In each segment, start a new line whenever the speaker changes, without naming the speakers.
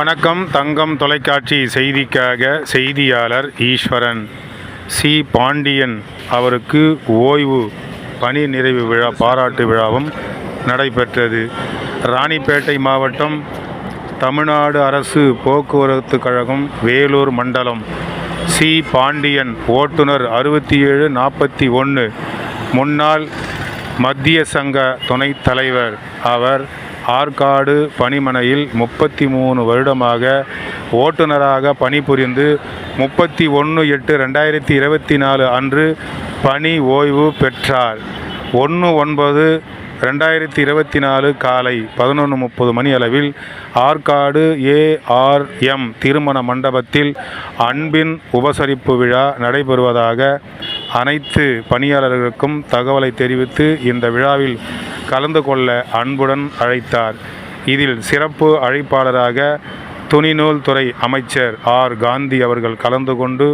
வணக்கம். தங்கம் தொலைக்காட்சி செய்திக்காக செய்தியாளர் ஈஸ்வரன். சி. பாண்டியன் அவருக்கு ஓய்வு பணி நிறைவு விழா பாராட்டு விழாவும் நடைபெற்றது. ராணிப்பேட்டை மாவட்டம், தமிழ்நாடு அரசு போக்குவரத்து கழகம், வேலூர் மண்டலம். சி. பாண்டியன் ஓட்டுநர் 6741, முன்னாள் மத்திய சங்க துணைத் தலைவர். அவர் ஆற்காடு பணிமனையில் 33 வருடமாக ஓட்டுநராக பணிபுரிந்து 31/8/2024 அன்று பணி ஓய்வு பெற்றார். 1/9/2024 காலை 11:30 மணி அளவில் ஆற்காடு ARM திருமண மண்டபத்தில் அன்பின் உபசரிப்பு விழா நடைபெறுவதாக அனைத்து பணியாளர்களுக்கும் தகவலை தெரிவித்து இந்த விழாவில் கலந்து கொள்ள அன்புடன் அழைத்தார். இதில் சிறப்பு அழைப்பாளராக துணிநூல் துறை அமைச்சர் R. காந்தி அவர்கள் கலந்து கொண்டு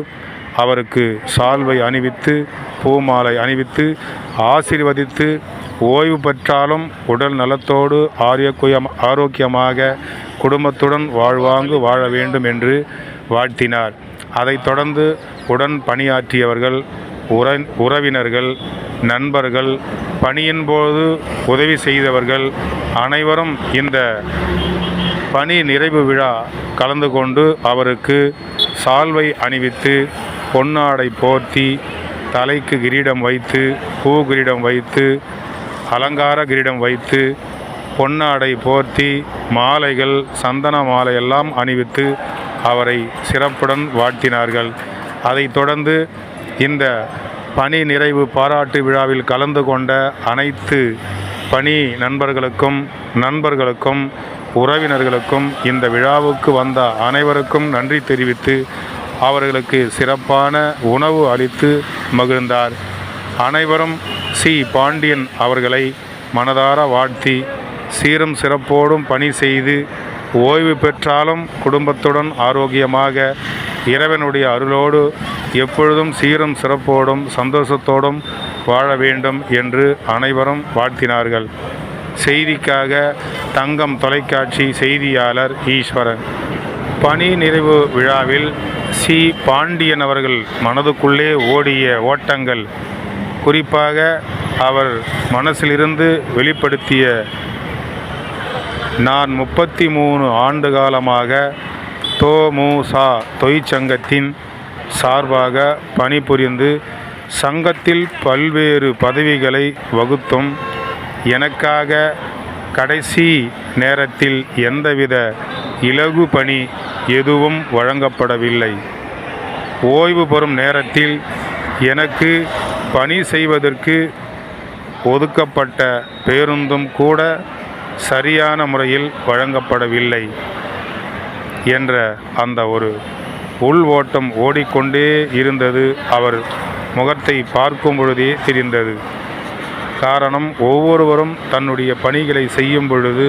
அவருக்கு சால்வை அணிவித்து, பூமாலை அணிவித்து, ஆசீர்வதித்து, ஓய்வு பெற்றாலும் உடல் நலத்தோடு ஆரோக்கியமாக குடும்பத்துடன் வாழ்வாங்கு வாழ வேண்டும் என்று வாழ்த்தினார். அதைத் தொடர்ந்து உடன் பணியாற்றியவர்கள், உறவினர்கள், நண்பர்கள், பணியின் போது உதவி செய்தவர்கள் அனைவரும் இந்த பணி நிறைவு விழா கலந்து கொண்டு அவருக்கு சால்வை அணிவித்து, பொன்னாடை போர்த்தி, தலைக்கு கிரீடம் வைத்து, பூ கிரீடம் வைத்து, அலங்கார கிரீடம் வைத்து, பொன்னாடை போர்த்தி, மாலைகள், சந்தன மாலை எல்லாம் அணிவித்து அவரை சிறப்புடன் வாழ்த்தினார்கள். அதைத் தொடர்ந்து இந்த பணி நிறைவு பாராட்டு விழாவில் கலந்து கொண்ட அனைத்து பணி நண்பர்களுக்கும் உறவினர்களுக்கும் இந்த விழாவுக்கு வந்த அனைவருக்கும் நன்றி தெரிவித்து அவர்களுக்கு சிறப்பான உணவு அளித்து மகிழ்ந்தார். அனைவரும் சி. பாண்டியன் அவர்களை மனதார வாழ்த்தி, சீரும் சிறப்போடும் பணி செய்து ஓய்வு பெற்றாலும் குடும்பத்துடன் ஆரோக்கியமாக இறைவனுடைய அருளோடு எப்பொழுதும் சீரும் சிறப்போடும் சந்தோஷத்தோடும் வாழ வேண்டும் என்று அனைவரும் வாழ்த்தினார்கள். செய்திக்காக தங்கம் தொலைக்காட்சி செய்தியாளர் ஈஸ்வரன். பணி நிறைவு விழாவில் சி. பாண்டியன் அவர்கள் மனதுக்குள்ளே ஓடிய ஓட்டங்கள், குறிப்பாக அவர் மனசிலிருந்து வெளிப்படுத்திய, நான் 33 ஆண்டு காலமாக தொமுச தொழிற்சங்கத்தின் சார்பாக பணிபுரிந்து சங்கத்தில் பல்வேறு பதவிகளை வகுத்தும் எனக்காக கடைசி நேரத்தில் எந்தவித இலகு பணி எதுவும் வழங்கப்படவில்லை. ஓய்வு பெறும் நேரத்தில் எனக்கு பணி செய்வதற்கு ஒதுக்கப்பட்ட பேருந்தும் கூட சரியான முறையில் வழங்கப்படவில்லை என்ற அந்த ஒரு உள் ஓட்டம் ஓடிக்கொண்டே இருந்தது. அவர் முகத்தை பார்க்கும் பொழுதே தெரிந்தது. காரணம், ஒவ்வொருவரும் தன்னுடைய பணிகளை செய்யும் பொழுது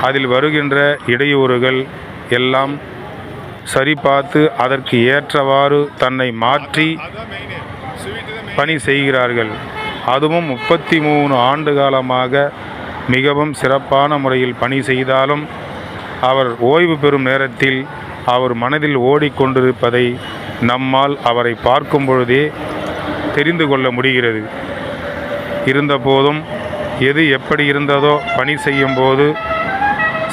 அதில் வருகின்ற இடையூறுகள் எல்லாம் சரிபார்த்து அதற்கு ஏற்றவாறு தன்னை மாற்றி பணி செய்கிறார்கள். அதுவும் 33 ஆண்டு காலமாக மிகவும் சிறப்பான முறையில் பணி செய்தாலும் அவர் ஓய்வு பெறும் நேரத்தில் அவர் மனதில் ஓடிக்கொண்டிருப்பதை நம்மால் அவரை பார்க்கும் பொழுதே தெரிந்து கொள்ள முடிகிறது. இருந்தபோதும் எது எப்படி இருந்ததோ பணி செய்யும் போது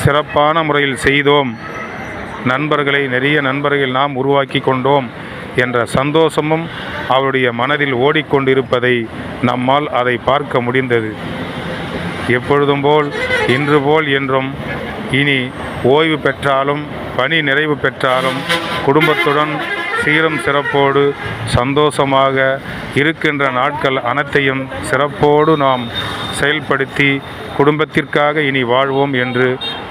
சிறப்பான முறையில் செய்தோம், நிறைய நண்பர்கள் நாம் உருவாக்கி கொண்டோம் என்ற சந்தோஷமும் அவருடைய மனதில் ஓடிக்கொண்டிருப்பதை நம்மால் அதை பார்க்க முடிந்தது. எப்பொழுதும் போல் இன்று போல் என்றும் இனி ஓய்வு பெற்றாலும் பணி நிறைவு பெற்றாலும் குடும்பத்துடன் சீரும் சிறப்போடு சந்தோஷமாக இருக்கின்ற நாட்கள் அனைத்தையும் சிறப்போடு நாம் செயல்படுத்தி குடும்பத்திற்காக இனி வாழ்வோம் என்று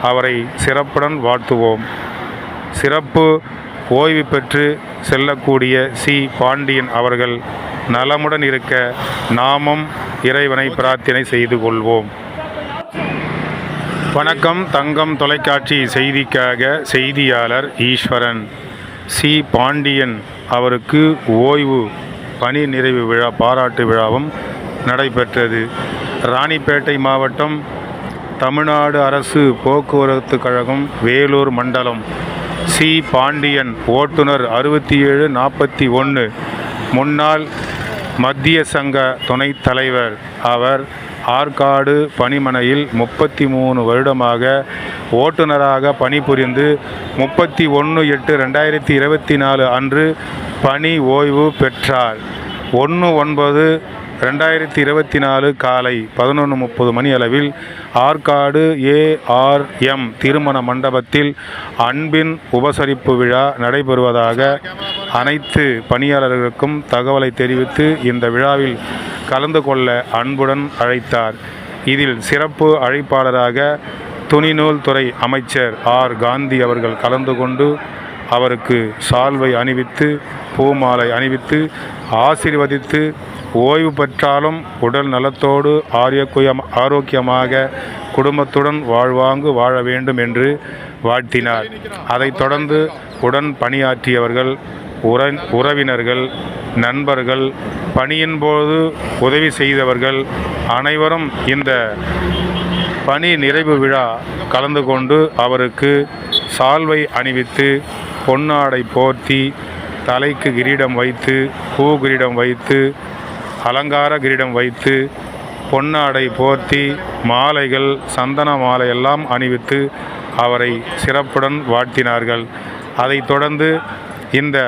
அவரை சிறப்புடன் வாழ்த்துவோம். சிறப்பு ஓய்வு பெற்று செல்லக்கூடிய சி. பாண்டியன் அவர்கள் நலமுடன் இருக்க நாமும் இறைவனை பிரார்த்தனை செய்து கொள்வோம். வணக்கம். தங்கம் தொலைக்காட்சி செய்திக்காக செய்தியாளர் ஈஸ்வரன். சி. பாண்டியன் அவருக்கு ஓய்வு பணி நிறைவு விழா பாராட்டு விழாவும் நடைபெற்றது. ராணிப்பேட்டை மாவட்டம், தமிழ்நாடு அரசு போக்குவரத்து கழகம் வேலூர் மண்டலம் சி பாண்டியன் ஓட்டுநர் 6741 முன்னாள் மத்திய சங்க துணைத் தலைவர். அவர் ஆற்காடு பணிமனையில் 33 வருடமாக ஓட்டுநராக பணிபுரிந்து 31/8/2024 அன்று பணி ஓய்வு பெற்றார். 1/9/2024 காலை 11:30 மணி அளவில் ஆற்காடு ஏஆர்எம் திருமண மண்டபத்தில் அன்பின் உபசரிப்பு விழா நடைபெறுவதாக அனைத்து பணியாளர்களுக்கும் தகவலை தெரிவித்து இந்த விழாவில் கலந்து கொள்ள அன்புடன் அழைத்தார். இதில் சிறப்பு அழைப்பாளராக துணிநூல் துறை அமைச்சர் ஆர். காந்தி அவர்கள் கலந்து கொண்டு அவருக்கு சால்வை அணிவித்து பூமாலை அணிவித்து ஆசீர்வதித்து ஓய்வு பெற்றாலும் உடல் நலத்தோடு ஆரோக்கியமாக குடும்பத்துடன் வாழ்வாங்கு வாழ வேண்டும் என்று வாழ்த்தினார். அதைத் தொடர்ந்து உடன் பணியாற்றியவர்கள், உறவினர்கள், நண்பர்கள், பணியின் போது உதவி செய்தவர்கள் அனைவரும் இந்த பணி நிறைவு விழா கலந்து கொண்டு அவருக்கு சால்வை அணிவித்து பொன்னாடை போர்த்தி தலைக்கு கிரீடம் வைத்து பூ கிரீடம் வைத்து அலங்கார கிரீடம் வைத்து பொன்னாடை போர்த்தி மாலைகள் சந்தன மாலையெல்லாம் அணிவித்து அவரை சிறப்புடன் வாழ்த்தினார்கள். அதைத் தொடர்ந்து இந்த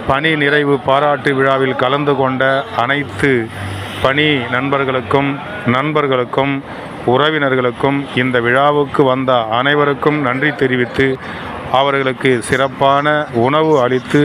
பணி நிறைவு பாராட்டு விழாவில் கலந்து கொண்ட அனைத்து பணி நண்பர்களுக்கும் உறவினர்களுக்கும் இந்த விழாவுக்கு வந்த அனைவருக்கும் நன்றி தெரிவித்து அவர்களுக்கு சிறப்பான உணவு அளித்து